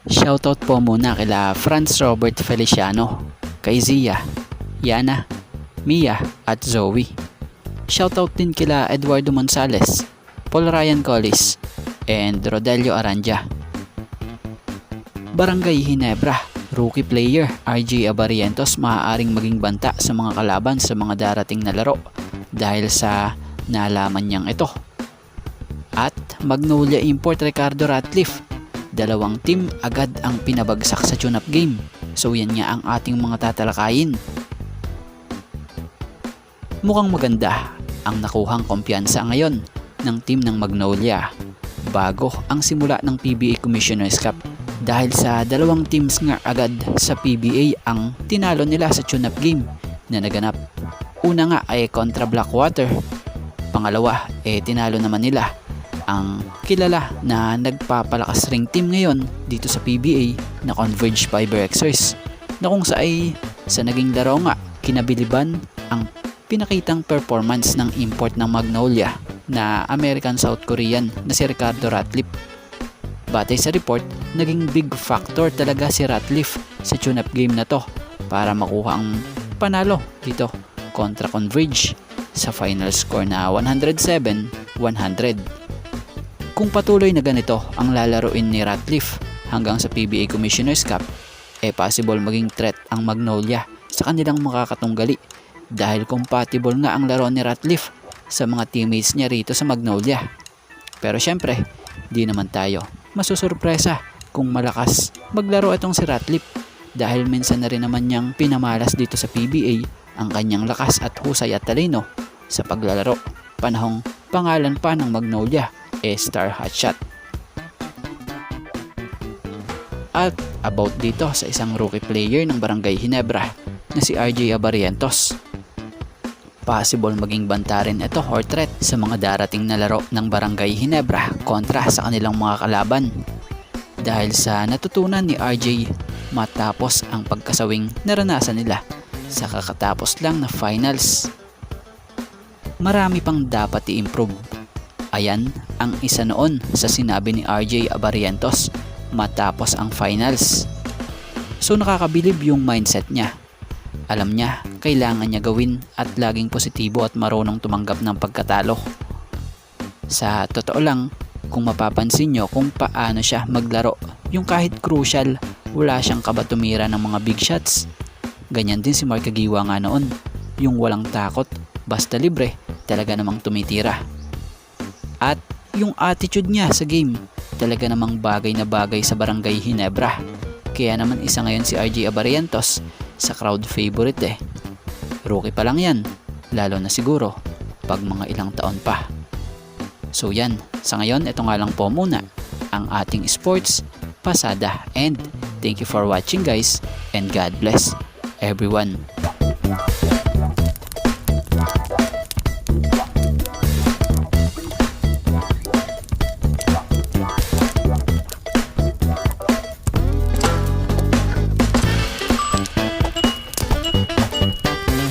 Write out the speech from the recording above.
Shoutout po muna kila Franz Robert Feliciano, kay Zia, Yana, Mia at Zoe. Shoutout din kila Eduardo Monsales, Paul Ryan Collis, and Rodelio Aranja. Barangay Ginebra, rookie player RJ Abarientos maaaring maging banta sa mga kalaban sa mga darating na laro dahil sa nalaman niyang ito. At Magnolia Import Ricardo Ratcliffe, dalawang team agad ang pinabagsak sa tune-up game. So yan nga ang ating mga tatalakayin. Mukhang maganda ang nakuhang kumpiyansa ngayon ng team ng Magnolia bago ang simula ng PBA Commissioner's Cup dahil sa dalawang teams nga agad sa PBA ang tinalo nila sa tune-up game na naganap. Una nga ay kontra Blackwater, pangalawa tinalo naman nila ang kilala na nagpapalakas ring team ngayon dito sa PBA na Converge Fiber Xers, na kung sa naging laro nga kinabiliban ang pinakitang performance ng import ng Magnolia na American South Korean na si Ricardo Ratcliffe. Batay sa report, naging big factor talaga si Ratcliffe sa tune-up game na to para makuha ang panalo dito kontra Converge sa final score na 107-100. Kung patuloy na ganito ang lalaruin ni Ratcliffe hanggang sa PBA Commissioner's Cup, possible maging threat ang Magnolia sa kanilang makakatunggali dahil compatible nga ang laro ni Ratcliffe sa mga teammates niya rito sa Magnolia. Pero syempre, di naman tayo masusurpresa kung malakas maglaro itong si Ratcliffe dahil minsan na rin naman niyang pinamalas dito sa PBA ang kanyang lakas at husay at talino sa paglalaro panahong pangalan pa ng Magnolia Star Hotshot. At about dito sa isang rookie player ng Barangay Ginebra na si RJ Abarientos, possible maging banta rin ito or threat sa mga darating na laro ng Barangay Ginebra kontra sa kanilang mga kalaban dahil sa natutunan ni RJ matapos ang pagkasawing naranasan nila sa kakatapos lang na finals. Marami pang dapat i-improve. Ayan ang isa noon sa sinabi ni RJ Abarientos matapos ang finals. So nakakabilib yung mindset niya. Alam niya kailangan niya gawin at laging positibo at marunong tumanggap ng pagkatalo. Sa totoo lang, kung mapapansin nyo kung paano siya maglaro, yung kahit crucial, wala siyang kaba tumira ng mga big shots. Ganyan din si Mark Agiwa nga noon, yung walang takot, basta libre, talaga namang tumitira. At yung attitude niya sa game, talaga namang bagay na bagay sa Barangay Ginebra. Kaya naman isa ngayon si RJ Abarientos sa crowd favorite. Rookie pa lang yan, lalo na siguro pag mga ilang taon pa. So yan, sa ngayon ito nga lang po muna ang ating sports pasada, and thank you for watching guys, and God bless everyone.